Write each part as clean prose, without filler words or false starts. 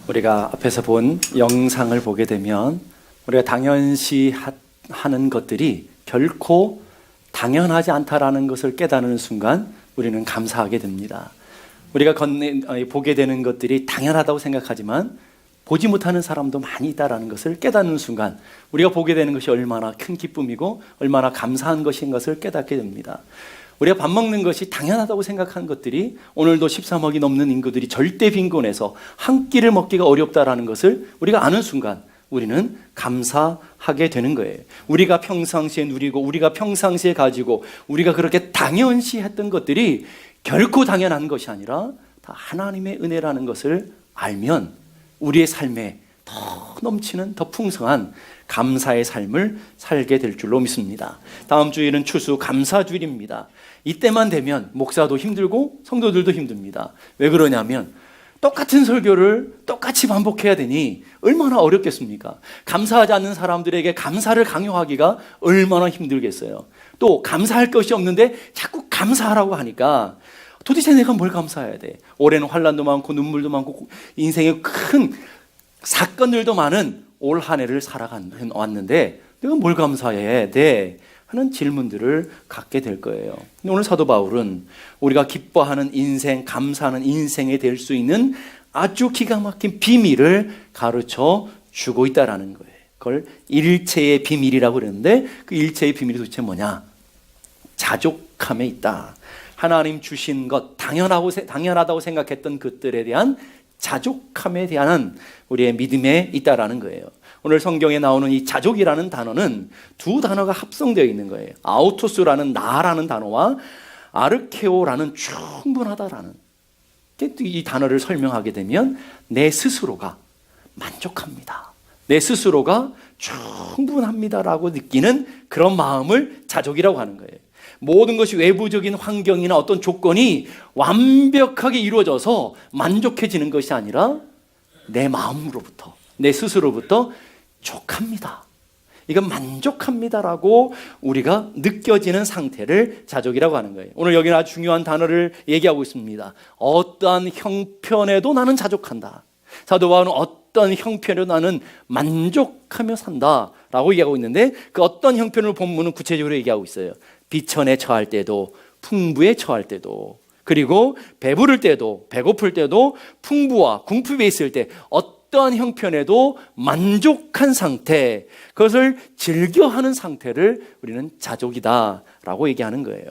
우리가 앞에서 본 영상을 보게 되면 우리가 당연시 하는 것들이 결코 당연하지 않다라는 것을 깨닫는 순간 우리는 감사하게 됩니다. 우리가 보게 되는 것들이 당연하다고 생각하지만 보지 못하는 사람도 많이 있다는 것을 깨닫는 순간 우리가 보게 되는 것이 얼마나 큰 기쁨이고 얼마나 감사한 것인 것을 깨닫게 됩니다. 우리가 밥 먹는 것이 당연하다고 생각하는 것들이 오늘도 13억이 넘는 인구들이 절대 빈곤에서 한 끼를 먹기가 어렵다라는 것을 우리가 아는 순간 우리는 감사하게 되는 거예요. 우리가 평상시에 누리고 우리가 평상시에 가지고 우리가 그렇게 당연시 했던 것들이 결코 당연한 것이 아니라 다 하나님의 은혜라는 것을 알면 우리의 삶에 더 넘치는 더 풍성한 감사의 삶을 살게 될 줄로 믿습니다. 다음 주일은 추수 감사주일입니다. 이때만 되면 목사도 힘들고 성도들도 힘듭니다. 왜 그러냐면 똑같은 설교를 똑같이 반복해야 되니 얼마나 어렵겠습니까? 감사하지 않는 사람들에게 감사를 강요하기가 얼마나 힘들겠어요. 또 감사할 것이 없는데 자꾸 감사하라고 하니까 도대체 내가 뭘 감사해야 돼? 올해는 환난도 많고 눈물도 많고 인생에 큰 사건들도 많은 올 한 해를 살아왔는데 내가 뭘 감사해야 돼? 하는 질문들을 갖게 될 거예요. 오늘 사도 바울은 우리가 기뻐하는 인생, 감사하는 인생에 될 수 있는 아주 기가 막힌 비밀을 가르쳐 주고 있다는 거예요. 그걸 일체의 비밀이라고 그러는데 그 일체의 비밀이 도대체 뭐냐? 자족함에 있다. 하나님 주신 것, 당연하다고 생각했던 것들에 대한 자족함에 대한 우리의 믿음에 있다라는 거예요. 오늘 성경에 나오는 이 자족이라는 단어는 두 단어가 합성되어 있는 거예요. 아우토스라는 나라는 단어와 아르케오라는 충분하다라는 이 단어를 설명하게 되면 내 스스로가 만족합니다. 내 스스로가 충분합니다라고 느끼는 그런 마음을 자족이라고 하는 거예요. 모든 것이 외부적인 환경이나 어떤 조건이 완벽하게 이루어져서 만족해지는 것이 아니라 내 마음으로부터, 내 스스로부터 족합니다. 이건 만족합니다라고 우리가 느껴지는 상태를 자족이라고 하는 거예요. 오늘 여기는 아주 중요한 단어를 얘기하고 있습니다. 어떠한 형편에도 나는 자족한다. 사도 바울은 어떤 형편에도 나는 만족하며 산다라고 얘기하고 있는데 그 어떤 형편을 본문은 구체적으로 얘기하고 있어요. 비천에 처할 때도 풍부에 처할 때도 그리고 배부를 때도 배고플 때도 풍부와 궁핍에 있을 때 어떠한 형편에도 만족한 상태, 그것을 즐겨하는 상태를 우리는 자족이다라고 얘기하는 거예요.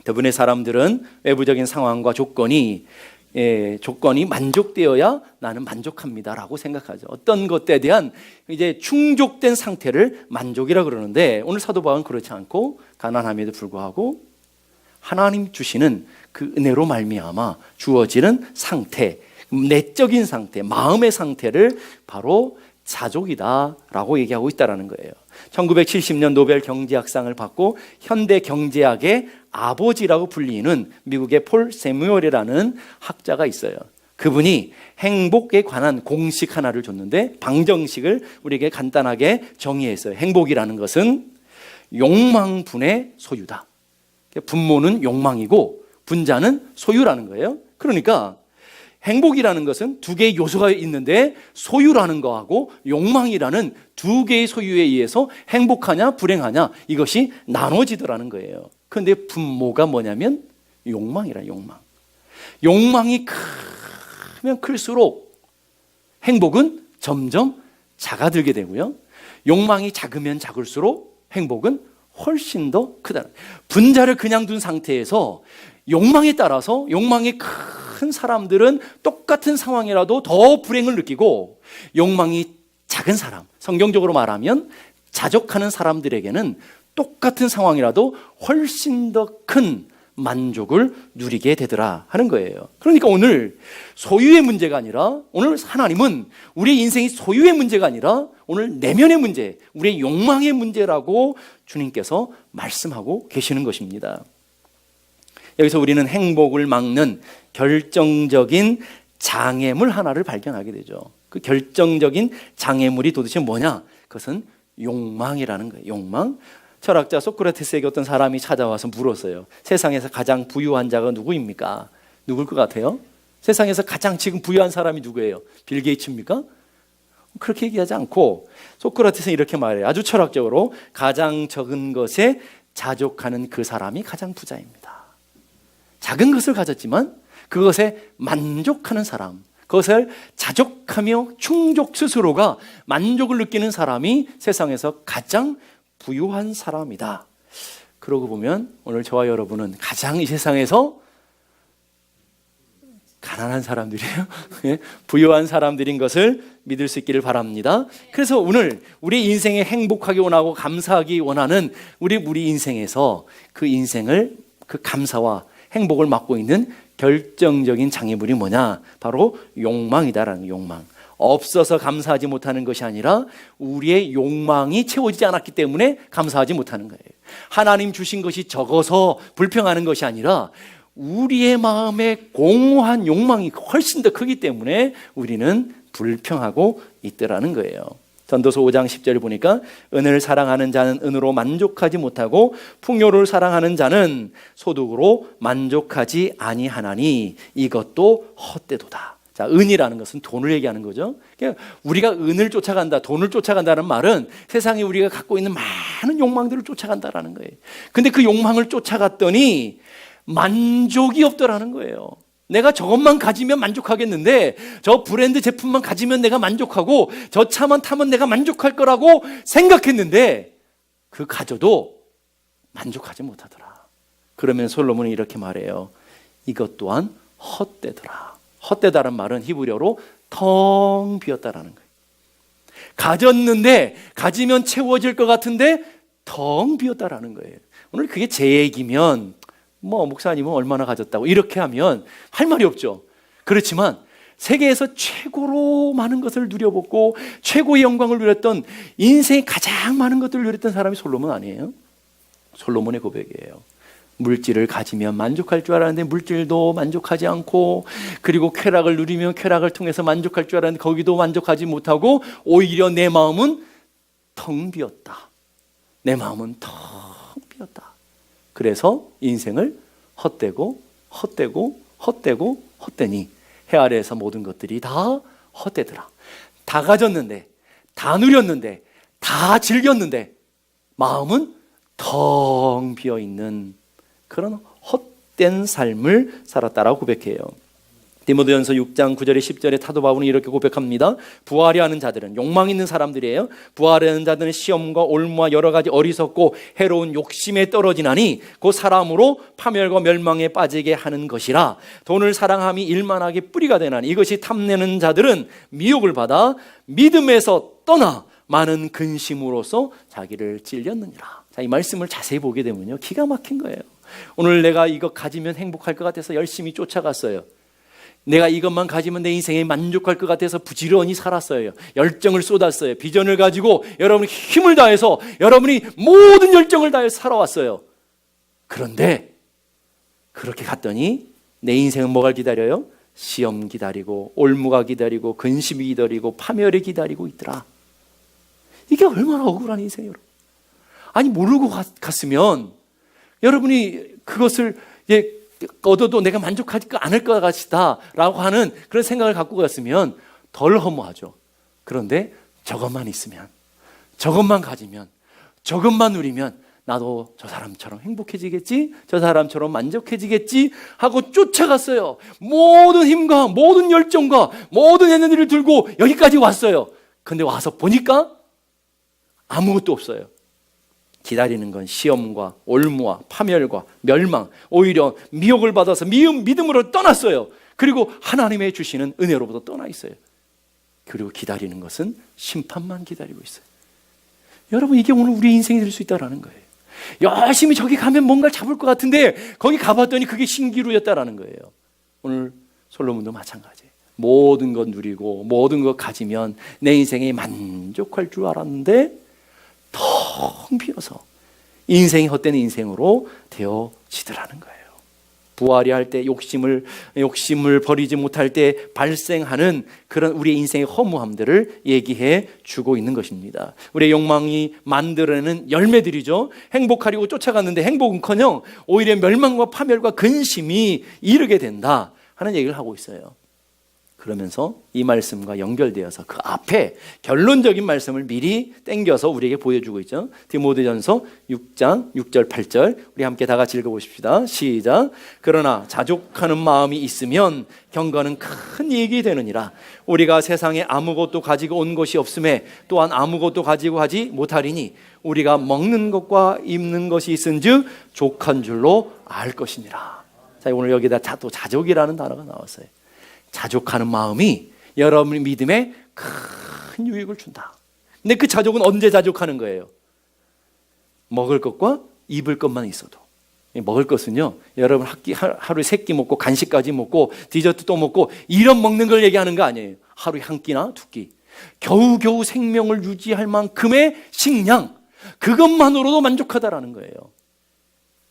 대부분의 사람들은 외부적인 상황과 조건이 만족되어야 나는 만족합니다라고 생각하죠. 어떤 것에 대한 이제 충족된 상태를 만족이라고 그러는데 오늘 사도 바울은 그렇지 않고 가난함에도 불구하고 하나님 주시는 그 은혜로 말미암아 주어지는 상태, 내적인 상태, 마음의 상태를 바로 자족이다라고 얘기하고 있다는 거예요. 1970년 노벨 경제학상을 받고 현대 경제학의 아버지라고 불리는 미국의 폴 세뮤얼이라는 학자가 있어요. 그분이 행복에 관한 공식 하나를 줬는데 방정식을 우리에게 간단하게 정의했어요. 행복이라는 것은 욕망분의 소유다. 분모는 욕망이고 분자는 소유라는 거예요. 그러니까 행복이라는 것은 두 개의 요소가 있는데 소유라는 거하고 욕망이라는 두 개의 소유에 의해서 행복하냐 불행하냐 이것이 나눠지더라는 거예요. 그런데 분모가 뭐냐면 욕망이라. 욕망이 크면 클수록 행복은 점점 작아들게 되고요. 욕망이 작으면 작을수록 행복은 훨씬 더 크다. 분자를 그냥 둔 상태에서 욕망에 따라서 욕망이 큰 사람들은 똑같은 상황이라도 더 불행을 느끼고 욕망이 작은 사람, 성경적으로 말하면 자족하는 사람들에게는 똑같은 상황이라도 훨씬 더 큰 만족을 누리게 되더라 하는 거예요. 그러니까 오늘 소유의 문제가 아니라 오늘 하나님은 우리의 인생이 소유의 문제가 아니라 오늘 내면의 문제, 우리의 욕망의 문제라고 주님께서 말씀하고 계시는 것입니다. 여기서 우리는 행복을 막는 결정적인 장애물 하나를 발견하게 되죠. 그 결정적인 장애물이 도대체 뭐냐? 그것은 욕망이라는 거예요. 욕망. 철학자 소크라테스에게 어떤 사람이 찾아와서 물었어요. 세상에서 가장 부유한 자가 누구입니까? 누굴 것 같아요? 세상에서 가장 지금 부유한 사람이 누구예요? 빌 게이츠입니까? 그렇게 얘기하지 않고 소크라테스는 이렇게 말해요. 아주 철학적으로 가장 적은 것에 자족하는 그 사람이 가장 부자입니다. 작은 것을 가졌지만 그것에 만족하는 사람, 그것을 자족하며 충족 스스로가 만족을 느끼는 사람이 세상에서 가장 부유한 사람이다. 그러고 보면 오늘 저와 여러분은 가장 이 세상에서 가난한 사람들이에요. 부유한 사람들인 것을 믿을 수 있기를 바랍니다. 그래서 오늘 우리 인생에 행복하게 원하고 감사하기 원하는 우리 인생에서 그 인생을 그 감사와 행복을 맡고 있는 결정적인 장애물이 뭐냐? 바로 욕망이다라는 욕망. 없어서 감사하지 못하는 것이 아니라 우리의 욕망이 채워지지 않았기 때문에 감사하지 못하는 거예요. 하나님 주신 것이 적어서 불평하는 것이 아니라 우리의 마음에 공허한 욕망이 훨씬 더 크기 때문에 우리는 불평하고 있더라는 거예요. 전도서 5장 10절을 보니까 은을 사랑하는 자는 은으로 만족하지 못하고 풍요를 사랑하는 자는 소득으로 만족하지 아니하나니 이것도 헛되도다. 자, 은이라는 것은 돈을 얘기하는 거죠. 그러니까 우리가 은을 쫓아간다, 돈을 쫓아간다는 말은 세상에 우리가 갖고 있는 많은 욕망들을 쫓아간다라는 거예요. 근데 그 욕망을 쫓아갔더니 만족이 없더라는 거예요. 내가 저것만 가지면 만족하겠는데 저 브랜드 제품만 가지면 내가 만족하고 저 차만 타면 내가 만족할 거라고 생각했는데 그 가져도 만족하지 못하더라. 그러면 솔로몬이 이렇게 말해요. 이것 또한 헛되더라. 헛되다는 말은 히브리어로 텅 비었다라는 거예요. 가졌는데 가지면 채워질 것 같은데 텅 비었다라는 거예요. 오늘 그게 제 얘기면 목사님은 얼마나 가졌다고 이렇게 하면 할 말이 없죠. 그렇지만 세계에서 최고로 많은 것을 누려보고 최고의 영광을 누렸던 인생에 가장 많은 것들을 누렸던 사람이 솔로몬 아니에요? 솔로몬의 고백이에요. 물질을 가지면 만족할 줄 알았는데 물질도 만족하지 않고, 그리고 쾌락을 누리면 쾌락을 통해서 만족할 줄 알았는데 거기도 만족하지 못하고 오히려 내 마음은 텅 비었다. 내 마음은 텅 비었다. 그래서 인생을 헛되고 헛되니 해 아래에서 모든 것들이 다 헛되더라. 다 가졌는데, 다 누렸는데, 다 즐겼는데 마음은 텅 비어있는 그런 헛된 삶을 살았다라고 고백해요. 디모데전서 6장 9절에 10절에 사도 바울은 이렇게 고백합니다. 부하려 하는 자들은, 욕망 있는 사람들이에요. 부하려 하는 자들은 시험과 올무와 여러 가지 어리석고 해로운 욕심에 떨어지나니 그 사람으로 파멸과 멸망에 빠지게 하는 것이라. 돈을 사랑함이 일만하게 뿌리가 되나니 이것이 탐내는 자들은 미혹을 받아 믿음에서 떠나 많은 근심으로써 자기를 찔렸느니라. 자, 이 말씀을 자세히 보게 되면요, 기가 막힌 거예요. 오늘 내가 이거 가지면 행복할 것 같아서 열심히 쫓아갔어요. 내가 이것만 가지면 내 인생에 만족할 것 같아서 부지런히 살았어요. 열정을 쏟았어요. 비전을 가지고 여러분이 힘을 다해서 여러분이 모든 열정을 다해서 살아왔어요. 그런데 그렇게 갔더니 내 인생은 뭐가 기다려요? 시험 기다리고 올무가 기다리고 근심이 기다리고 파멸이 기다리고 있더라. 이게 얼마나 억울한 인생이에요. 아니, 모르고 갔으면 여러분이 그것을 얻어도 내가 만족하지 않을 것 같다 라고 하는 그런 생각을 갖고 갔으면 덜 허무하죠. 그런데 저것만 있으면, 저것만 가지면, 저것만 누리면 나도 저 사람처럼 행복해지겠지, 저 사람처럼 만족해지겠지 하고 쫓아갔어요. 모든 힘과 모든 열정과 모든 에너지를 들고 여기까지 왔어요. 근데 와서 보니까 아무것도 없어요. 기다리는 건 시험과 올무와 파멸과 멸망, 오히려 미혹을 받아서 믿음으로 떠났어요. 그리고 하나님의 주시는 은혜로부터 떠나 있어요. 그리고 기다리는 것은 심판만 기다리고 있어요. 여러분, 이게 오늘 우리 인생이 될 수 있다는 거예요. 열심히 저기 가면 뭔가를 잡을 것 같은데 거기 가봤더니 그게 신기루였다는 거예요. 오늘 솔로몬도 마찬가지예요. 모든 것 누리고 모든 것 가지면 내 인생에 만족할 줄 알았는데 텅 비어서 인생이 헛된 인생으로 되어지더라는 거예요. 부하려 할 때 욕심을 버리지 못할 때 발생하는 그런 우리의 인생의 허무함들을 얘기해 주고 있는 것입니다. 우리의 욕망이 만들어내는 열매들이죠. 행복하려고 쫓아갔는데 행복은커녕 오히려 멸망과 파멸과 근심이 이르게 된다. 하는 얘기를 하고 있어요. 그러면서 이 말씀과 연결되어서 그 앞에 결론적인 말씀을 미리 땡겨서 우리에게 보여주고 있죠. 디모데전서 6장 6절 8절 우리 함께 다 같이 읽어보십시다. 시작. 그러나 자족하는 마음이 있으면 경건은 큰 이익이 되느니라. 우리가 세상에 아무것도 가지고 온 것이 없음에 또한 아무것도 가지고 하지 못하리니 우리가 먹는 것과 입는 것이 있은즉 족한 줄로 알 것이니라. 자, 오늘 여기다 또 자족이라는 단어가 나왔어요. 자족하는 마음이 여러분의 믿음에 큰 유익을 준다. 근데 그 자족은 언제 자족하는 거예요? 먹을 것과 입을 것만 있어도. 먹을 것은요, 여러분 하루에 3끼 먹고 간식까지 먹고 디저트 또 먹고 이런 먹는 걸 얘기하는 거 아니에요. 하루에 1끼나 2끼 겨우겨우 생명을 유지할 만큼의 식량, 그것만으로도 만족하다라는 거예요.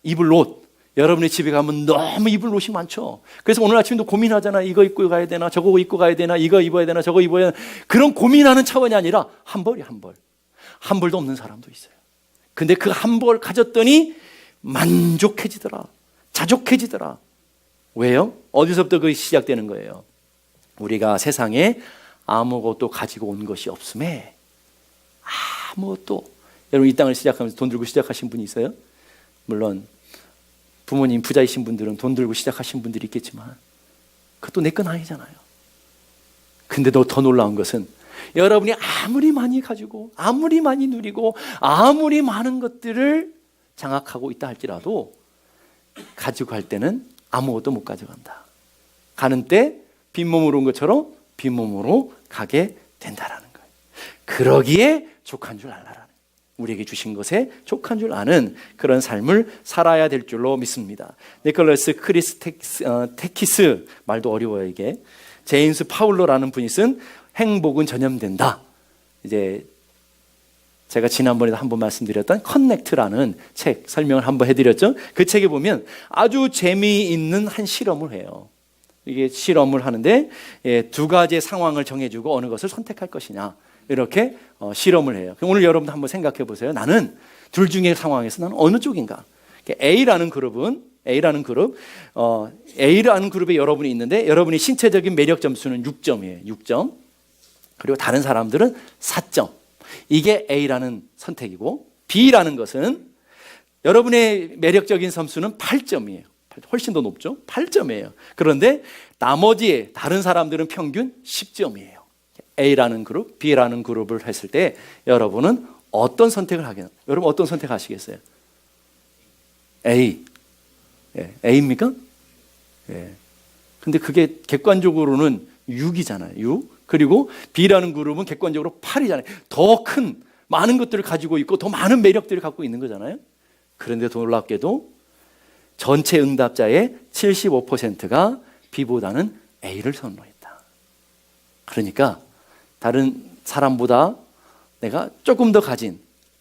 입을 옷, 여러분의 집에 가면 너무 입을 옷이 많죠. 그래서 오늘 아침도 고민하잖아. 이거 입고 가야 되나, 저거 입고 가야 되나, 이거 입어야 되나, 저거 입어야 되나. 그런 고민하는 차원이 아니라 한 벌이 한 벌. 한 벌도 없는 사람도 있어요. 근데 그 한 벌 가졌더니 만족해지더라, 자족해지더라. 왜요? 어디서부터 그게 시작되는 거예요? 우리가 세상에 아무것도 가지고 온 것이 없음에, 아무것도. 여러분 이 땅을 시작하면서 돈 들고 시작하신 분이 있어요? 물론 부모님 부자이신 분들은 돈 들고 시작하신 분들이 있겠지만 그것도 내 건 아니잖아요. 근데 더 놀라운 것은 여러분이 아무리 많이 가지고 아무리 많이 누리고 아무리 많은 것들을 장악하고 있다 할지라도 가지고 갈 때는 아무것도 못 가져간다. 가는 때 빈몸으로 온 것처럼 빈몸으로 가게 된다라는 거예요. 그러기에 족한 줄 알라라. 우리에게 주신 것에 족한 줄 아는 그런 삶을 살아야 될 줄로 믿습니다. 니콜라스 크리스테키스, 말도 어려워요 이게. 제임스 파울로라는 분이 쓴 행복은 전염된다. 이제 제가 지난번에도 한번 말씀드렸던 커넥트라는 책 설명을 한번 해드렸죠. 그 책에 보면 아주 재미있는 한 실험을 해요. 이게 실험을 하는데 2가지의 상황을 정해주고 어느 것을 선택할 것이냐, 이렇게 실험을 해요. 오늘 여러분도 한번 생각해 보세요. 나는 둘 중의 상황에서 나는 어느 쪽인가? A라는 그룹에 여러분이 있는데 여러분이 신체적인 매력 점수는 6점이에요. 6점. 그리고 다른 사람들은 4점. 이게 A라는 선택이고, B라는 것은 여러분의 매력적인 점수는 8점이에요. 훨씬 더 높죠? 8점이에요. 그런데 나머지 다른 사람들은 평균 10점이에요. A라는 그룹, B라는 그룹을 했을 때 여러분은 어떤 선택을 하겠나요? 여러분 어떤 선택하시겠어요? A. A입니까? 근데 그게 객관적으로는 6이잖아요. 6. 그리고 B라는 그룹은 객관적으로 8이잖아요. 더 큰 많은 것들을 가지고 있고 더 많은 매력들을 갖고 있는 거잖아요. 그런데 놀랍게도 전체 응답자의 75%가 B보다는 A를 선호했다. 그러니까 다른 사람보다 내가 조금 더 가진,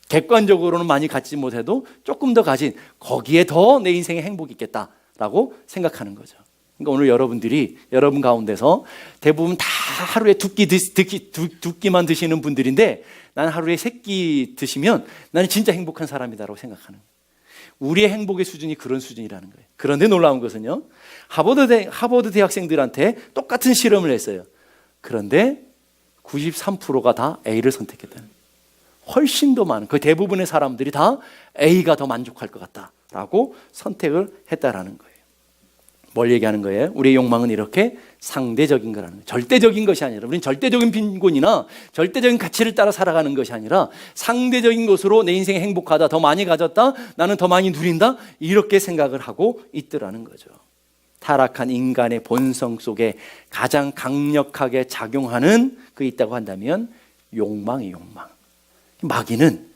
객관적으로는 많이 갖지 못해도 조금 더 가진, 거기에 더 내 인생에 행복이 있겠다라고 생각하는 거죠. 그러니까 오늘 여러분들이 여러분 가운데서 대부분 다 하루에 2끼만 드시는 분들인데, 나는 하루에 3끼 드시면 나는 진짜 행복한 사람이다라고 생각하는 거예요. 우리의 행복의 수준이 그런 수준이라는 거예요. 그런데 놀라운 것은요, 하버드 대학생들한테 똑같은 실험을 했어요. 그런데 93%가 다 A를 선택했다는 거예요. 훨씬 더 많은, 그 대부분의 사람들이 다 A가 더 만족할 것 같다라고 선택을 했다라는 거예요. 뭘 얘기하는 거예요? 우리의 욕망은 이렇게 상대적인 거라는 거예요. 절대적인 것이 아니라, 우리는 절대적인 빈곤이나 절대적인 가치를 따라 살아가는 것이 아니라 상대적인 것으로 내 인생이 행복하다, 더 많이 가졌다, 나는 더 많이 누린다, 이렇게 생각을 하고 있더라는 거죠. 타락한 인간의 본성 속에 가장 강력하게 작용하는 그 있다고 한다면 욕망이 욕망. 마귀는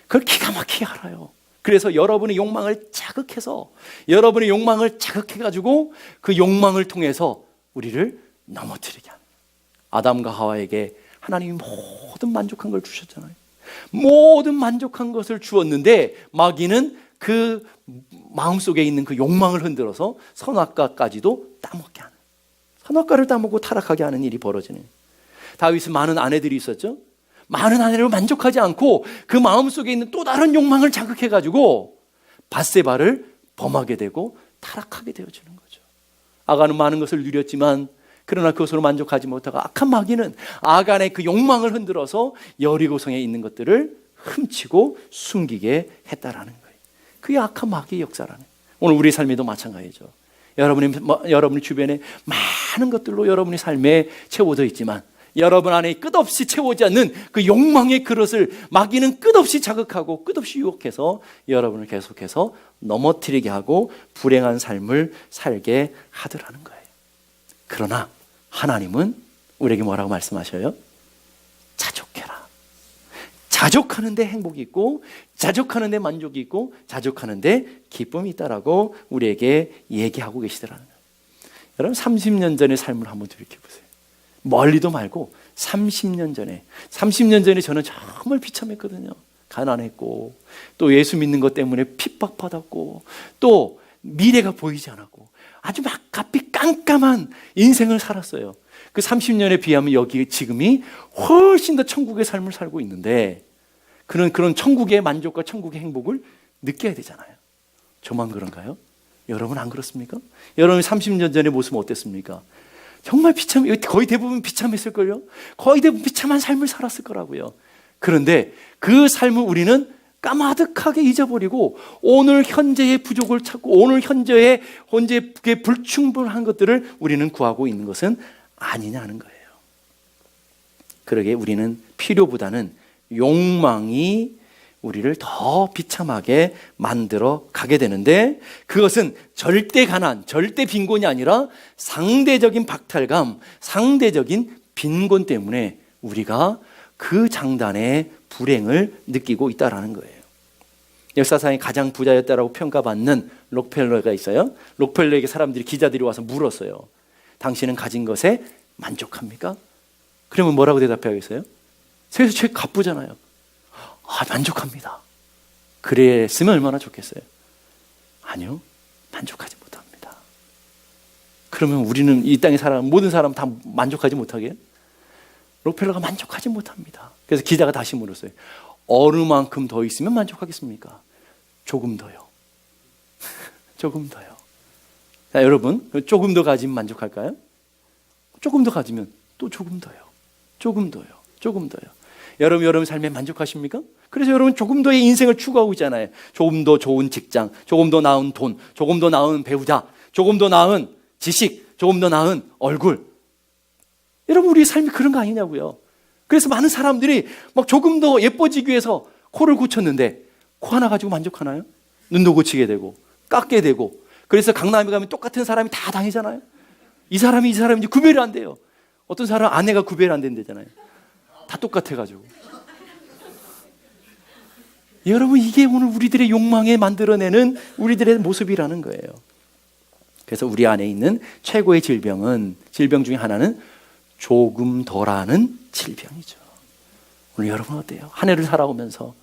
그걸 기가 막히게 알아요. 그래서 여러분의 욕망을 자극해서, 여러분의 욕망을 자극해가지고 그 욕망을 통해서 우리를 넘어뜨리게 하는 거예요. 아담과 하와에게 하나님이 모든 만족한 걸 주셨잖아요. 모든 만족한 것을 주었는데 마귀는 그 마음속에 있는 그 욕망을 흔들어서 선악과까지도 따먹게 하는, 선악과를 따먹고 타락하게 하는 일이 벌어지는. 다윗은 많은 아내들이 있었죠. 많은 아내를 만족하지 않고 그 마음속에 있는 또 다른 욕망을 자극해가지고 밧세바를 범하게 되고 타락하게 되어지는 거죠. 아간은 많은 것을 누렸지만 그러나 그것으로 만족하지 못하고 악한 마귀는 아간의 그 욕망을 흔들어서 여리고성에 있는 것들을 훔치고 숨기게 했다라는 거예요. 그게 악한 마귀의 역사라는 거예요. 오늘 우리 삶에도 마찬가지죠. 여러분의 주변에 많은 것들로 여러분의 삶에 채워져 있지만 여러분 안에 끝없이 채우지 않는 그 욕망의 그릇을 마귀는 끝없이 자극하고 끝없이 유혹해서 여러분을 계속해서 넘어뜨리게 하고 불행한 삶을 살게 하더라는 거예요. 그러나 하나님은 우리에게 뭐라고 말씀하셔요? 자족해라. 자족하는데 행복이 있고 자족하는데 만족이 있고 자족하는데 기쁨이 있다라고 우리에게 얘기하고 계시더라는 거예요. 여러분 30년 전의 삶을 한번 돌이켜보세요. 멀리도 말고 30년 전에 저는 정말 비참했거든요. 가난했고 또 예수 믿는 것 때문에 핍박받았고 또 미래가 보이지 않았고 아주 막가피 깜깜한 인생을 살았어요. 그 30년에 비하면 여기 지금이 훨씬 더 천국의 삶을 살고 있는데 그런 천국의 만족과 천국의 행복을 느껴야 되잖아요. 저만 그런가요? 여러분 안 그렇습니까? 여러분 30년 전의 모습은 어땠습니까? 정말 거의 대부분 비참했을걸요? 거의 대부분 비참한 삶을 살았을 거라고요. 그런데 그 삶을 우리는 까마득하게 잊어버리고 오늘 현재의 부족을 찾고 오늘 현재의 불충분한 것들을 우리는 구하고 있는 것은 아니냐는 거예요. 그러게 우리는 필요보다는 욕망이 우리를 더 비참하게 만들어 가게 되는데 그것은 절대 가난, 절대 빈곤이 아니라 상대적인 박탈감, 상대적인 빈곤 때문에 우리가 그 장단의 불행을 느끼고 있다는 거예요. 역사상에 가장 부자였다라고 평가받는 록펠러가 있어요. 록펠러에게 기자들이 와서 물었어요. 당신은 가진 것에 만족합니까? 그러면 뭐라고 대답해야겠어요? 세상에서 제일 가쁘잖아요. 만족합니다. 그랬으면 얼마나 좋겠어요? 아니요, 만족하지 못합니다. 그러면 우리는 이 땅에 살아가는 모든 사람 다 만족하지 못하게? 록펠러가 만족하지 못합니다. 그래서 기자가 다시 물었어요. 어느 만큼 더 있으면 만족하겠습니까? 조금 더요. 조금 더요. 자, 여러분, 조금 더 가지면 만족할까요? 조금 더 가지면 또 조금 더요. 조금 더요. 조금 더요. 여러분 삶에 만족하십니까? 그래서 여러분 조금 더의 인생을 추구하고 있잖아요. 조금 더 좋은 직장, 조금 더 나은 돈, 조금 더 나은 배우자, 조금 더 나은 지식, 조금 더 나은 얼굴. 여러분 우리 삶이 그런 거 아니냐고요. 그래서 많은 사람들이 막 조금 더 예뻐지기 위해서 코를 고쳤는데 코 하나 가지고 만족하나요? 눈도 고치게 되고 깎게 되고 그래서 강남에 가면 똑같은 사람이 다 다니잖아요. 이 사람인지 구별이 안 돼요. 어떤 사람 아내가 구별이 안 된다잖아요. 다 똑같아가지고. 여러분 이게 오늘 우리들의 욕망에 만들어내는 우리들의 모습이라는 거예요. 그래서 우리 안에 있는 최고의 질병 중에 하나는 조금 덜하는 질병이죠. 오늘 여러분 어때요? 한 해를 살아오면서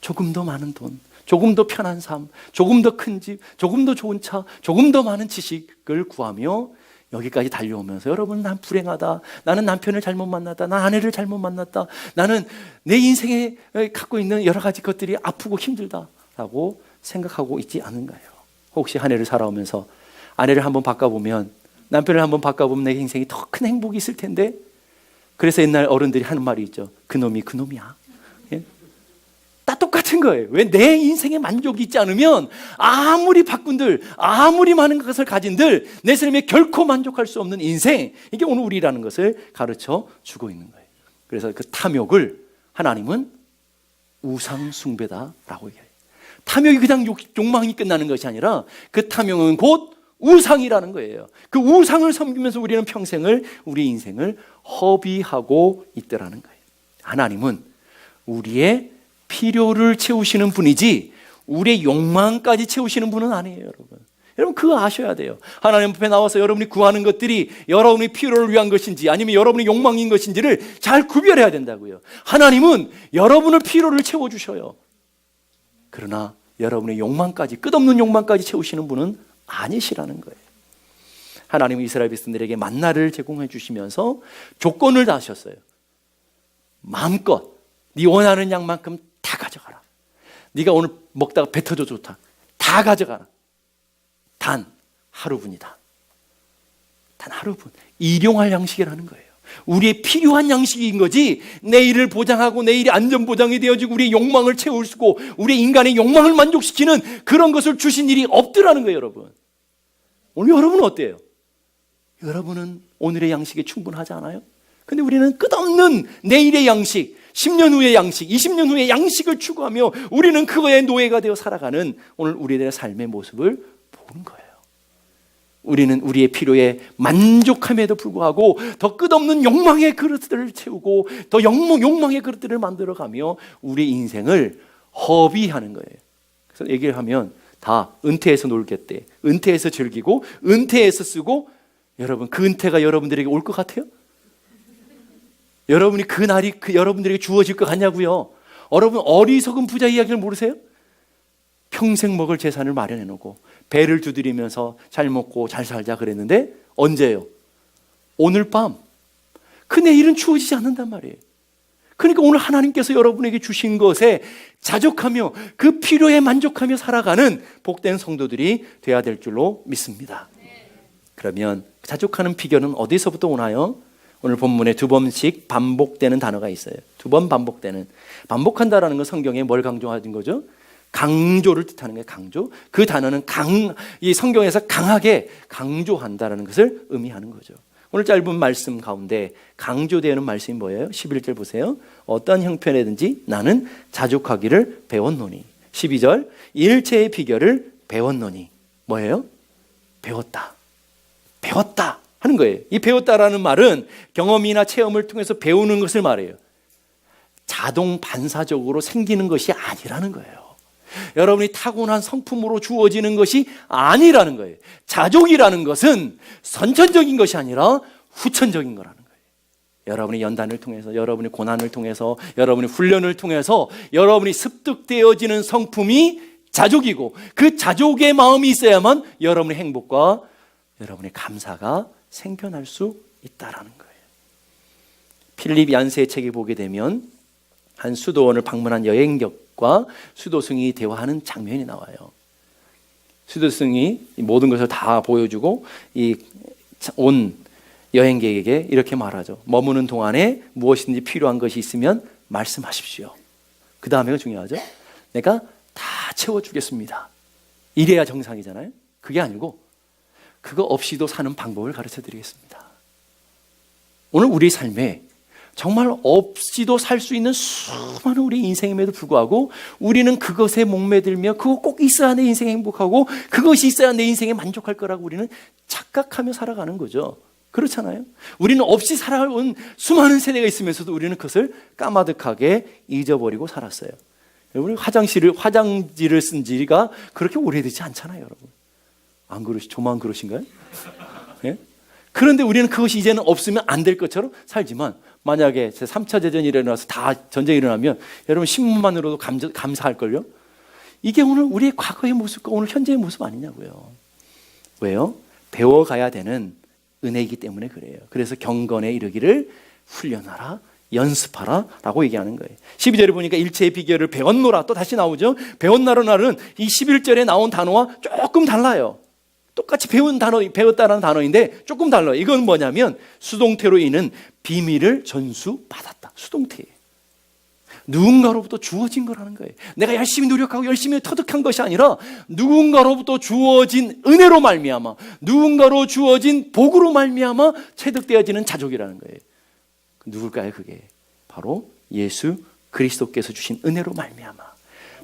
조금 더 많은 돈, 조금 더 편한 삶, 조금 더 큰 집, 조금 더 좋은 차, 조금 더 많은 지식을 구하며 여기까지 달려오면서 여러분 난 불행하다, 나는 남편을 잘못 만났다, 난 아내를 잘못 만났다, 나는 내 인생에 갖고 있는 여러 가지 것들이 아프고 힘들다라고 생각하고 있지 않은가요? 혹시 한 해를 살아오면서 아내를 한번 바꿔보면, 남편을 한번 바꿔보면 내 인생이 더 큰 행복이 있을 텐데, 그래서 옛날 어른들이 하는 말이 있죠. 그놈이 그놈이야. 예? 다 똑같은 거예요. 왜? 내 인생에 만족이 있지 않으면 아무리 바꾼들, 아무리 많은 것을 가진들 내 삶에 결코 만족할 수 없는 인생, 이게 오늘 우리라는 것을 가르쳐 주고 있는 거예요. 그래서 그 탐욕을 하나님은 우상 숭배다라고 얘기해요. 탐욕이 그냥 욕망이 끝나는 것이 아니라 그 탐욕은 곧 우상이라는 거예요. 그 우상을 섬기면서 우리는 평생을 우리 인생을 허비하고 있더라는 거예요. 하나님은 우리의 필요를 채우시는 분이지 우리의 욕망까지 채우시는 분은 아니에요, 여러분. 여러분 그거 아셔야 돼요. 하나님 앞에 나와서 여러분이 구하는 것들이 여러분의 필요를 위한 것인지 아니면 여러분의 욕망인 것인지를 잘 구별해야 된다고요. 하나님은 여러분의 필요를 채워주셔요. 그러나 여러분의 욕망까지, 끝없는 욕망까지 채우시는 분은 아니시라는 거예요. 하나님은 이스라엘 백성들에게 만나를 제공해 주시면서 조건을 다 하셨어요. 마음껏 네 원하는 양만큼 다 가져가라. 네가 오늘 먹다가 배 터져 좋다. 다 가져가라. 단 하루분이다. 단 하루뿐. 일용할 양식이라는 거예요. 우리의 필요한 양식인 거지, 내일을 보장하고 내일이 안전보장이 되어지고 우리의 욕망을 채울 수 있고 우리의 인간의 욕망을 만족시키는 그런 것을 주신 일이 없더라는 거예요. 여러분, 오늘 여러분은 어때요? 여러분은 오늘의 양식에 충분하지 않아요? 근데 우리는 끝없는 내일의 양식, 10년 후의 양식, 20년 후의 양식을 추구하며 우리는 그거에 노예가 되어 살아가는 오늘 우리들의 삶의 모습을 보는 거예요. 우리는 우리의 필요에 만족함에도 불구하고 더 끝없는 욕망의 그릇들을 채우고 더 욕망의 그릇들을 만들어가며 우리 인생을 허비하는 거예요. 그래서 얘기를 하면 다 은퇴해서 놀겠대, 은퇴해서 즐기고 은퇴해서 쓰고. 여러분, 그 은퇴가 여러분들에게 올 것 같아요? 여러분이 그 날이 여러분들에게 주어질 것 같냐고요? 여러분, 어리석은 부자 이야기를 모르세요? 평생 먹을 재산을 마련해 놓고 배를 두드리면서 잘 먹고 잘 살자 그랬는데 언제요? 오늘 밤. 그 내일은 주어지지 않는단 말이에요. 그러니까 오늘 하나님께서 여러분에게 주신 것에 자족하며 그 필요에 만족하며 살아가는 복된 성도들이 돼야 될 줄로 믿습니다. 그러면 자족하는 비결은 어디서부터 오나요? 오늘 본문에 두 번씩 반복되는 단어가 있어요. 두 번 반복되는. 반복한다라는 건 성경에 뭘 강조하는 거죠? 강조를 뜻하는 거예요. 강조. 그 단어는 이 성경에서 강하게 강조한다라는 것을 의미하는 거죠. 오늘 짧은 말씀 가운데 강조되는 말씀이 뭐예요? 11절 보세요. 어떤 형편이든지 나는 자족하기를 배웠노니. 12절 일체의 비결을 배웠노니. 뭐예요? 배웠다. 배웠다 하는 거예요. 이 배웠다라는 말은 경험이나 체험을 통해서 배우는 것을 말해요. 자동 반사적으로 생기는 것이 아니라는 거예요. 여러분이 타고난 성품으로 주어지는 것이 아니라는 거예요. 자족이라는 것은 선천적인 것이 아니라 후천적인 거라는 거예요. 여러분의 연단을 통해서, 여러분의 고난을 통해서, 여러분의 훈련을 통해서 여러분이 습득되어지는 성품이 자족이고, 그 자족의 마음이 있어야만 여러분의 행복과 여러분의 감사가 생겨날 수 있다라는 거예요. 필립 얀세의 책에 보게 되면 한 수도원을 방문한 여행객과 수도승이 대화하는 장면이 나와요. 수도승이 모든 것을 다 보여주고 온 여행객에게 이렇게 말하죠. 머무는 동안에 무엇이든지 필요한 것이 있으면 말씀하십시오. 그 다음에가 중요하죠. 내가 다 채워주겠습니다. 이래야 정상이잖아요. 그게 아니고 그거 없이도 사는 방법을 가르쳐 드리겠습니다. 오늘 우리 삶에 정말 없이도 살 수 있는 수많은 우리 인생임에도 불구하고 우리는 그것에 목매들며 그거 꼭 있어야 내 인생이 행복하고 그것이 있어야 내 인생에 만족할 거라고 우리는 착각하며 살아가는 거죠. 그렇잖아요. 우리는 없이 살아온 수많은 세대가 있으면서도 우리는 그것을 까마득하게 잊어버리고 살았어요. 여러분, 화장지를 쓴 지가 그렇게 오래되지 않잖아요, 여러분. 안 저만 그러신가요? 네? 그런데 우리는 그것이 이제는 없으면 안 될 것처럼 살지만 만약에 3차 대전이 일어나서 다 전쟁이 일어나면 여러분 신문만으로도 감사할걸요? 이게 오늘 우리의 과거의 모습과 오늘 현재의 모습 아니냐고요. 왜요? 배워가야 되는 은혜이기 때문에 그래요. 그래서 경건에 이르기를 훈련하라, 연습하라 라고 얘기하는 거예요. 12절에 보니까 일체의 비결을 배웠노라 또 다시 나오죠. 배웠나라는 이 11절에 나온 단어와 조금 달라요. 똑같이 배웠다라는 단어인데 조금 달라요. 이건 뭐냐면 수동태로 있는 비밀을 전수받았다. 수동태예요. 누군가로부터 주어진 거라는 거예요. 내가 열심히 노력하고 열심히 터득한 것이 아니라 누군가로부터 주어진 은혜로 말미암아, 누군가로 주어진 복으로 말미암아 체득되어지는 자족이라는 거예요. 누굴까요? 그게 바로 예수 그리스도께서 주신 은혜로 말미암아.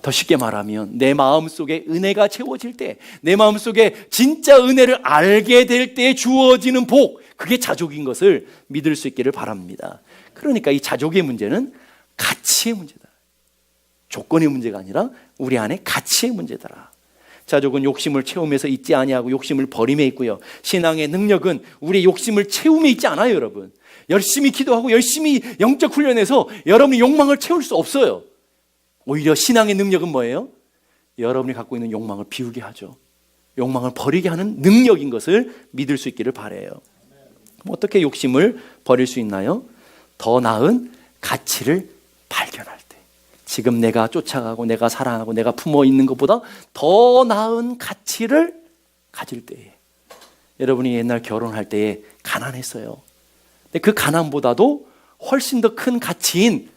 더 쉽게 말하면 내 마음속에 은혜가 채워질 때, 내 마음속에 진짜 은혜를 알게 될 때 주어지는 복, 그게 자족인 것을 믿을 수 있기를 바랍니다. 그러니까 이 자족의 문제는 가치의 문제다. 조건의 문제가 아니라 우리 안에 가치의 문제더라. 자족은 욕심을 채우면서 있지 아니하고 욕심을 버림에 있고요. 신앙의 능력은 우리의 욕심을 채움에 있지 않아요, 여러분. 열심히 기도하고 열심히 영적 훈련해서 여러분이 욕망을 채울 수 없어요. 오히려 신앙의 능력은 뭐예요? 여러분이 갖고 있는 욕망을 비우게 하죠. 욕망을 버리게 하는 능력인 것을 믿을 수 있기를 바라요. 어떻게 욕심을 버릴 수 있나요? 더 나은 가치를 발견할 때, 지금 내가 쫓아가고 내가 사랑하고 내가 품어 있는 것보다 더 나은 가치를 가질 때에 여러분이 옛날 결혼할 때에 가난했어요. 근데 그 가난보다도 훨씬 더 큰 가치인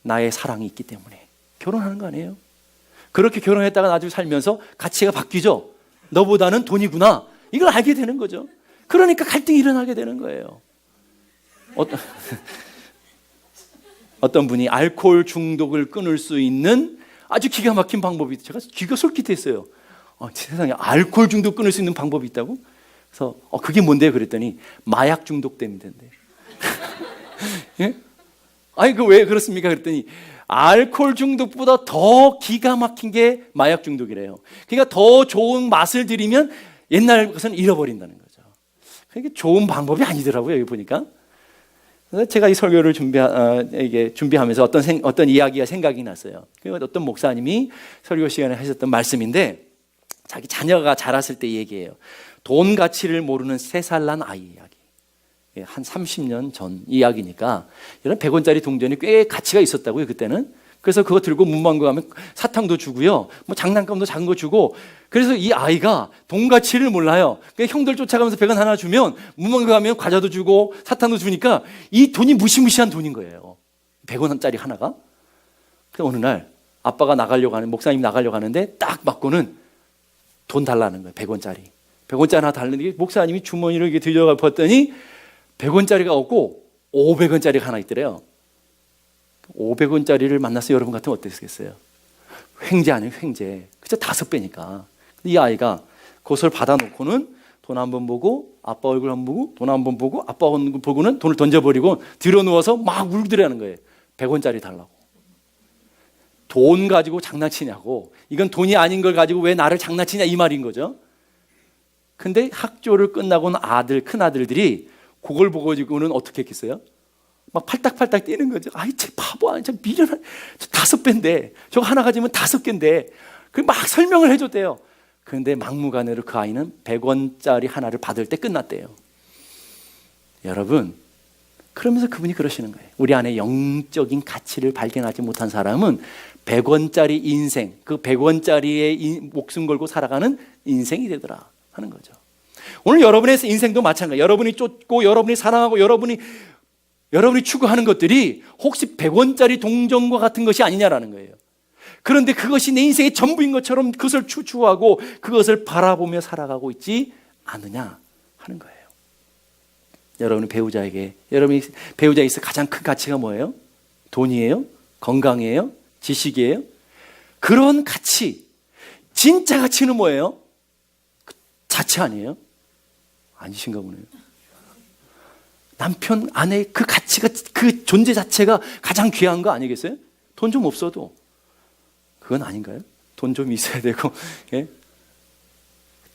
나의 사랑이 있기 때문에 결혼하는 거 아니에요? 그렇게 결혼했다가 나중에 살면서 가치가 바뀌죠. 너보다는 돈이구나. 이걸 알게 되는 거죠. 그러니까 갈등이 일어나게 되는 거예요. 어떤 분이 알코올 중독을 끊을 수 있는 아주 기가 막힌 방법이, 제가 귀가 솔깃했어요. 세상에 알코올 중독 끊을 수 있는 방법이 있다고? 그래서 그게 뭔데요? 그랬더니 마약 중독 때문에 된대. 예? 아니 그 왜 그렇습니까? 그랬더니 알코올 중독보다 더 기가 막힌 게 마약 중독이래요. 그러니까 더 좋은 맛을 들이면 옛날 것은 잃어버린다는 거죠. 그게 좋은 방법이 아니더라고요. 여기 보니까. 그래서 제가 이 설교를 준비하면서 어떤 이야기가 생각이 났어요. 어떤 목사님이 설교 시간에 하셨던 말씀인데, 자기 자녀가 자랐을 때 얘기해요. 돈 가치를 모르는 3살 난 아이 이야기. 한 30년 전 이야기니까 이런 100원짜리 동전이 꽤 가치가 있었다고요, 그때는. 그래서 그거 들고 문방구 가면 사탕도 주고요, 뭐 장난감도 작은 거 주고. 그래서 이 아이가 돈 가치를 몰라요. 그러니까 형들 쫓아가면서 100원 하나 주면 문방구 가면 과자도 주고 사탕도 주니까 이 돈이 무시무시한 돈인 거예요, 100원짜리 하나가. 그래서 어느 날 아빠가 목사님이 나가려고 하는데 딱 맞고는 돈 달라는 거예요. 100원짜리 하나 달라는 게, 목사님이 주머니를 이렇게 들여가 봤더니 100원짜리가 없고 500원짜리가 하나 있더래요. 500원짜리를 만나서 여러분 같으면 어땠겠어요? 횡재 아니에요, 횡재. 그죠? 5배니까. 이 아이가 그것을 받아놓고는 돈 한 번 보고 아빠 얼굴 한 번 보고 돈 한 번 보고 아빠 얼굴 보고는 돈을 던져버리고 들어누워서 막 울더라는 거예요. 100원짜리 달라고. 돈 가지고 장난치냐고. 이건 돈이 아닌 걸 가지고 왜 나를 장난치냐, 이 말인 거죠. 근데 학교를 끝나고는 큰 아들들이 그걸 보고는 어떻게 했겠어요? 막 팔딱팔딱 뛰는 거죠. 아이, 쟤 바보 아니야. 저 미련한, 5배인데. 저거 하나 가지면 5개인데. 그 막 설명을 해줬대요. 그런데 막무가내로 그 아이는 100원짜리 하나를 받을 때 끝났대요. 여러분, 그러면서 그분이 그러시는 거예요. 우리 안에 영적인 가치를 발견하지 못한 사람은 100원짜리 인생, 그 100원짜리에 목숨 걸고 살아가는 인생이 되더라 하는 거죠. 오늘 여러분의 인생도 마찬가지예요. 여러분이 쫓고 여러분이 사랑하고 여러분이 추구하는 것들이 혹시 100원짜리 동전과 같은 것이 아니냐라는 거예요. 그런데 그것이 내 인생의 전부인 것처럼 그것을 추구하고 그것을 바라보며 살아가고 있지 않느냐 하는 거예요. 여러분이 배우자에 있어 가장 큰 가치가 뭐예요? 돈이에요? 건강이에요? 지식이에요? 그런 가치, 진짜 가치는 뭐예요? 자체 아니에요? 아니신가 보네요. 남편, 아내 그 가치가, 그 존재 자체가 가장 귀한 거 아니겠어요? 돈 좀 없어도 그건 아닌가요? 돈 좀 있어야 되고, 예?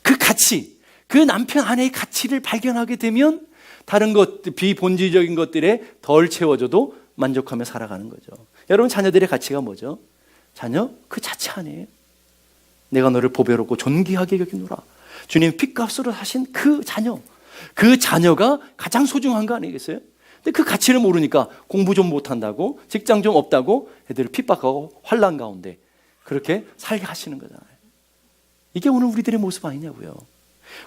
그 가치, 그 남편, 아내의 가치를 발견하게 되면 다른 것, 비본질적인 것들에 덜 채워줘도 만족하며 살아가는 거죠. 여러분, 자녀들의 가치가 뭐죠? 자녀 그 자체 아니에요? 내가 너를 보배롭고 존귀하게 여기노라. 주님 핏값으로 사신 그 자녀가 가장 소중한 거 아니겠어요? 근데 그 가치를 모르니까 공부 좀 못한다고, 직장 좀 없다고 애들을 핍박하고 환난 가운데 그렇게 살게 하시는 거잖아요. 이게 오늘 우리들의 모습 아니냐고요.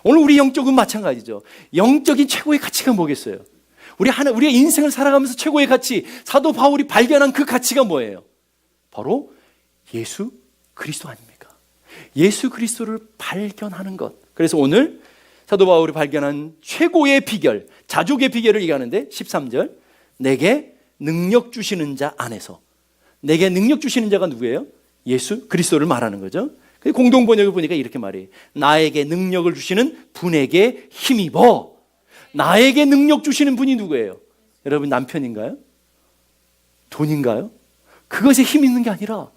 오늘 우리 영적은 마찬가지죠. 영적인 최고의 가치가 뭐겠어요? 우리의 인생을 살아가면서 최고의 가치, 사도 바울이 발견한 그 가치가 뭐예요? 바로 예수 그리스도 아닙니까? 예수 그리스도를 발견하는 것. 그래서 오늘 사도 바울이 발견한 최고의 비결, 자족의 비결을 얘기하는데 13절, 내게 능력 주시는 자 안에서. 내게 능력 주시는 자가 누구예요? 예수 그리스도를 말하는 거죠. 공동 번역을 보니까 이렇게 말해요. 나에게 능력을 주시는 분에게 힘입어. 나에게 능력 주시는 분이 누구예요? 여러분, 남편인가요? 돈인가요? 그것에 힘 있는 게 아니라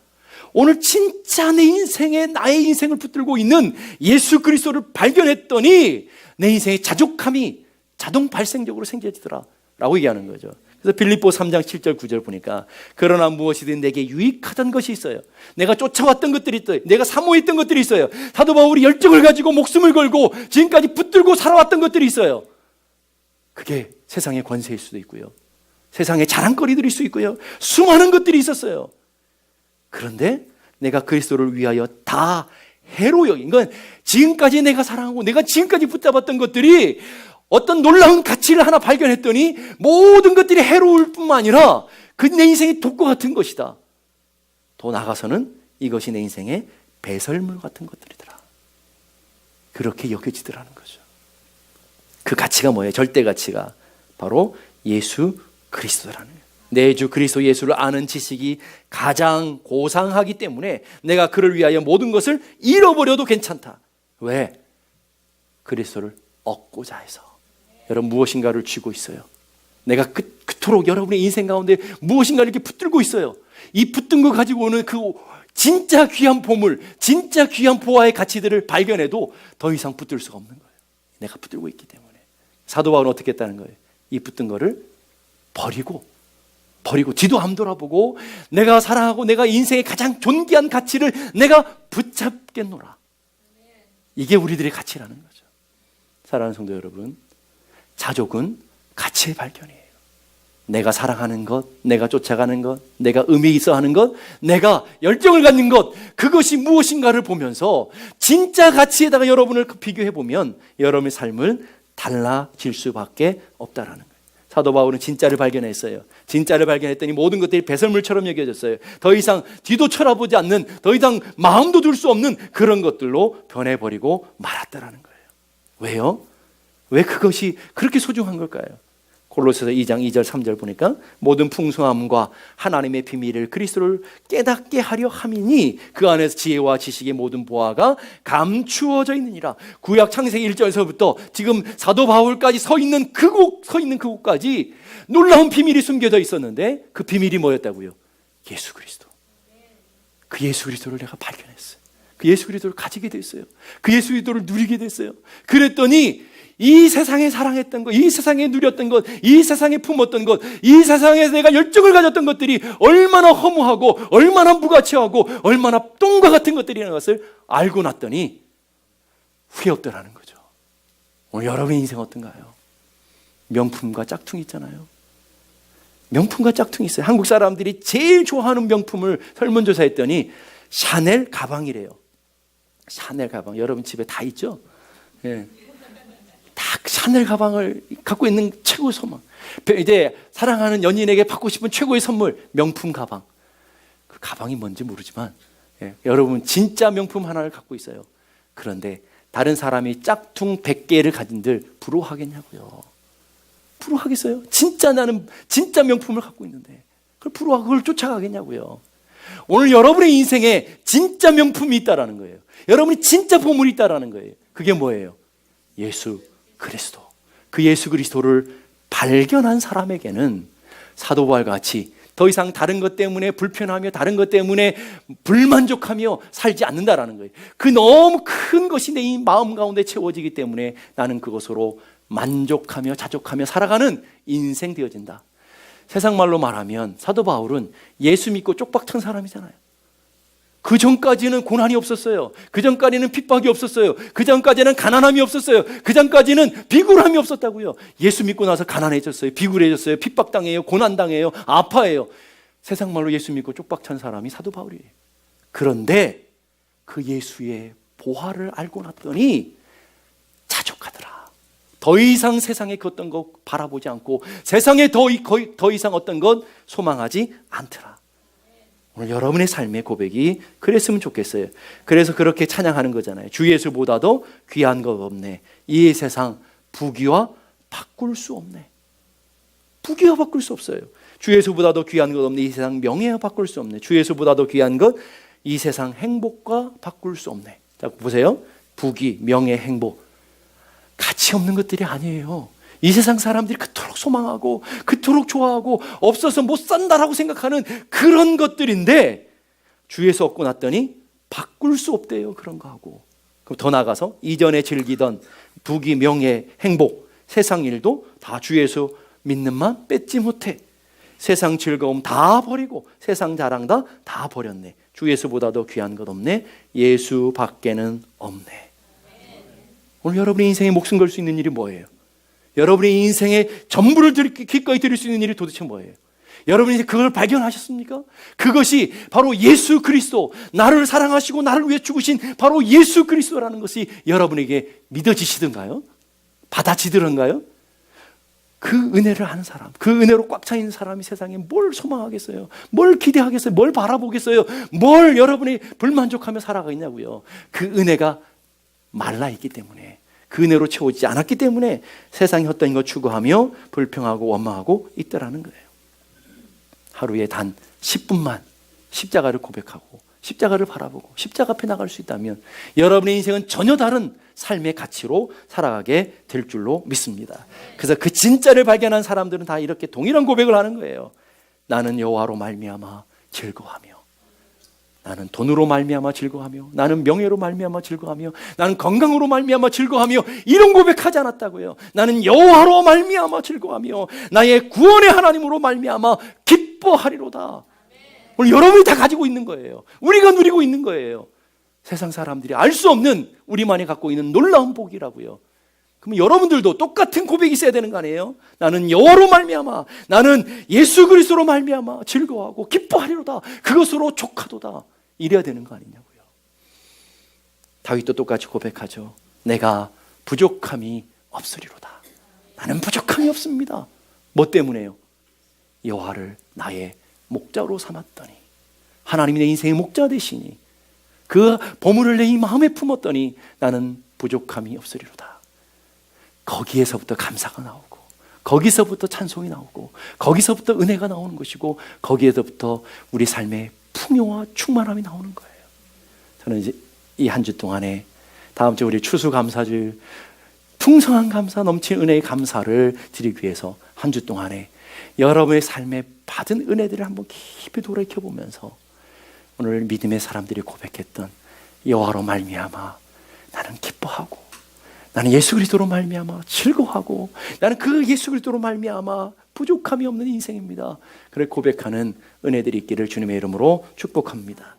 오늘 진짜 나의 인생을 붙들고 있는 예수 그리스도를 발견했더니 내 인생의 자족함이 자동 발생적으로 생겨지더라 라고 얘기하는 거죠. 그래서 빌립보 3장 7절 9절 보니까, 그러나 무엇이든 내게 유익하던 것이 있어요. 내가 쫓아왔던 것들이 있어요. 내가 사모했던 것들이 있어요. 사도 바울이 열정을 가지고 목숨을 걸고 지금까지 붙들고 살아왔던 것들이 있어요. 그게 세상의 권세일 수도 있고요, 세상의 자랑거리들일 수 있고요, 수많은 것들이 있었어요. 그런데 내가 그리스도를 위하여 다 해로 여긴 건 지금까지 내가 사랑하고 내가 지금까지 붙잡았던 것들이 어떤 놀라운 가치를 하나 발견했더니 모든 것들이 해로울 뿐만 아니라 그 내 인생의 독과 같은 것이다. 더 나아가서는 이것이 내 인생의 배설물 같은 것들이더라. 그렇게 여겨지더라는 거죠. 그 가치가 뭐예요? 절대 가치가 바로 예수 그리스도라는 거예요. 내 주 그리스도 예수를 아는 지식이 가장 고상하기 때문에 내가 그를 위하여 모든 것을 잃어버려도 괜찮다. 왜? 그리스도를 얻고자 해서. 여러분 무엇인가를 쥐고 있어요. 내가 그토록 여러분의 인생 가운데 무엇인가를 이렇게 붙들고 있어요. 이 붙든 거 가지고 오는 그 진짜 귀한 보물, 진짜 귀한 보화의 가치들을 발견해도 더 이상 붙들 수가 없는 거예요. 내가 붙들고 있기 때문에. 사도 바울은 어떻게 했다는 거예요? 이 붙든 거를 버리고 뒤도 안 돌아보고 내가 사랑하고 내가 인생의 가장 존귀한 가치를 내가 붙잡겠노라. 이게 우리들의 가치라는 거죠. 사랑하는 성도 여러분, 자족은 가치의 발견이에요. 내가 사랑하는 것, 내가 쫓아가는 것, 내가 의미 있어 하는 것, 내가 열정을 갖는 것, 그것이 무엇인가를 보면서 진짜 가치에다가 여러분을 비교해 보면 여러분의 삶은 달라질 수밖에 없다라는 거예요. 사도 바울은 진짜를 발견했어요. 진짜를 발견했더니 모든 것들이 배설물처럼 여겨졌어요. 더 이상 뒤도 쳐다보지 않는, 더 이상 마음도 둘 수 없는 그런 것들로 변해버리고 말았다라는 거예요. 왜요? 왜 그것이 그렇게 소중한 걸까요? 골로새서 2장 2절 3절 보니까 모든 풍성함과 하나님의 비밀을 그리스도를 깨닫게 하려 함이니 그 안에서 지혜와 지식의 모든 보화가 감추어져 있느니라. 구약 창세기 1절에서부터 지금 사도 바울까지 서 있는 그곳까지 놀라운 비밀이 숨겨져 있었는데 그 비밀이 뭐였다고요? 예수 그리스도. 그 예수 그리스도를 내가 발견했어요. 그 예수 그리스도를 가지게 됐어요. 그 예수 그리스도를 누리게 됐어요. 그랬더니 이 세상에 사랑했던 것, 이 세상에 누렸던 것, 이 세상에 품었던 것, 이 세상에서 내가 열정을 가졌던 것들이 얼마나 허무하고 얼마나 무가치하고 얼마나 똥과 같은 것들이라는 것을 알고 났더니 후회 없더라는 거죠. 오늘 여러분의 인생 어떤가요? 명품과 짝퉁이 있잖아요. 명품과 짝퉁이 있어요. 한국 사람들이 제일 좋아하는 명품을 설문조사했더니 샤넬 가방이래요. 샤넬 가방. 여러분 집에 다 있죠? 예. 다 샤넬 가방을 갖고 있는 최고의 소망. 이제 사랑하는 연인에게 받고 싶은 최고의 선물, 명품 가방. 그 가방이 뭔지 모르지만 여러분 진짜 명품 하나를 갖고 있어요. 그런데 다른 사람이 짝퉁 100개를 가진들 부러워하겠냐고요. 부러워하겠어요? 진짜 나는 진짜 명품을 갖고 있는데 그걸 부러워하고 그걸 쫓아가겠냐고요. 오늘 여러분의 인생에 진짜 명품이 있다라는 거예요. 여러분이 진짜 보물이 있다라는 거예요. 그게 뭐예요? 예수 그리스도. 그 예수 그리스도를 발견한 사람에게는 사도 바울과 같이 더 이상 다른 것 때문에 불편하며 다른 것 때문에 불만족하며 살지 않는다라는 거예요. 그 너무 큰 것이 내 마음 가운데 채워지기 때문에 나는 그것으로 만족하며 자족하며 살아가는 인생 되어진다. 세상 말로 말하면 사도 바울은 예수 믿고 쪽박 튼 사람이잖아요. 그 전까지는 고난이 없었어요. 그 전까지는 핍박이 없었어요. 그 전까지는 가난함이 없었어요. 그 전까지는 비굴함이 없었다고요. 예수 믿고 나서 가난해졌어요. 비굴해졌어요. 핍박당해요. 고난당해요. 아파해요. 세상 말로 예수 믿고 쪽박 찬 사람이 사도 바울이에요. 그런데 그 예수의 보화를 알고 났더니 자족하더라. 더 이상 세상의 그 어떤 것 바라보지 않고 세상에 더 이상 어떤 것 소망하지 않더라. 오늘 여러분의 삶의 고백이 그랬으면 좋겠어요. 그래서 그렇게 찬양하는 거잖아요. 주 예수보다도 귀한 것 없네. 이 세상 부귀와 바꿀 수 없네. 부귀와 바꿀 수 없어요. 주 예수보다도 귀한 것 없네. 이 세상 명예와 바꿀 수 없네. 주 예수보다도 귀한 것 이 세상 행복과 바꿀 수 없네. 자 보세요. 부귀, 명예, 행복 가치 없는 것들이 아니에요. 이 세상 사람들이 그토록 소망하고 그토록 좋아하고 없어서 못 산다라고 생각하는 그런 것들인데 주에서 얻고 났더니 바꿀 수 없대요. 그런 거 하고. 그럼 더 나아가서 이전에 즐기던 부귀, 명예, 행복, 세상 일도 다 주에서 믿는 만 뺏지 못해. 세상 즐거움 다 버리고 세상 자랑 다 버렸네. 주 예수보다도 귀한 것 없네. 예수 밖에는 없네. 오늘 여러분의 인생에 목숨 걸 수 있는 일이 뭐예요? 여러분의 인생에 전부를 기꺼이 드릴 수 있는 일이 도대체 뭐예요? 여러분이 그걸 발견하셨습니까? 그것이 바로 예수 그리스도, 나를 사랑하시고 나를 위해 죽으신 바로 예수 그리스도라는 것이 여러분에게 믿어지시던가요? 받아지던가요? 그 은혜를 아는 사람, 그 은혜로 꽉 차 있는 사람이 세상에 뭘 소망하겠어요? 뭘 기대하겠어요? 뭘 바라보겠어요? 뭘 여러분이 불만족하며 살아가겠냐고요. 그 은혜가 말라있기 때문에, 그 은혜로 채워지지 않았기 때문에 세상의 헛된 것 추구하며 불평하고 원망하고 있더라는 거예요. 하루에 단 10분만 십자가를 고백하고 십자가를 바라보고 십자가 앞에 나갈 수 있다면 여러분의 인생은 전혀 다른 삶의 가치로 살아가게 될 줄로 믿습니다. 그래서 그 진짜를 발견한 사람들은 다 이렇게 동일한 고백을 하는 거예요. 나는 여호와로 말미암아 즐거워하며, 나는 돈으로 말미암아 즐거워하며, 나는 명예로 말미암아 즐거워하며, 나는 건강으로 말미암아 즐거워하며, 이런 고백하지 않았다고요. 나는 여호와로 말미암아 즐거워하며 나의 구원의 하나님으로 말미암아 기뻐하리로다. 오늘 여러분이 다 가지고 있는 거예요. 우리가 누리고 있는 거예요. 세상 사람들이 알 수 없는 우리만이 갖고 있는 놀라운 복이라고요. 그럼 여러분들도 똑같은 고백이 있어야 되는 거 아니에요? 나는 여호와로 말미암아, 나는 예수 그리스도로 말미암아 즐거워하고 기뻐하리로다. 그것으로 족하도다. 이래야 되는 거 아니냐고요. 다윗도 똑같이 고백하죠. 내가 부족함이 없으리로다. 나는 부족함이 없습니다. 뭐 때문에요? 여호와를 나의 목자로 삼았더니, 하나님이 내 인생의 목자 되시니 그 보물을 내 이 마음에 품었더니 나는 부족함이 없으리로다. 거기에서부터 감사가 나오고, 거기서부터 찬송이 나오고, 거기서부터 은혜가 나오는 것이고, 거기에서부터 우리 삶의 풍요와 충만함이 나오는 거예요. 저는 이제 이 한 주 동안에 다음 주 우리 추수감사절 풍성한 감사, 넘치는 은혜의 감사를 드리기 위해서 한 주 동안에 여러분의 삶에 받은 은혜들을 한번 깊이 돌이켜보면서 오늘 믿음의 사람들이 고백했던 여호와로 말미암아 나는 기뻐하고, 나는 예수 그리스도로 말미암아 즐거워하고, 나는 그 예수 그리스도로 말미암아 부족함이 없는 인생입니다. 그래 고백하는 은혜들이 있기를 주님의 이름으로 축복합니다.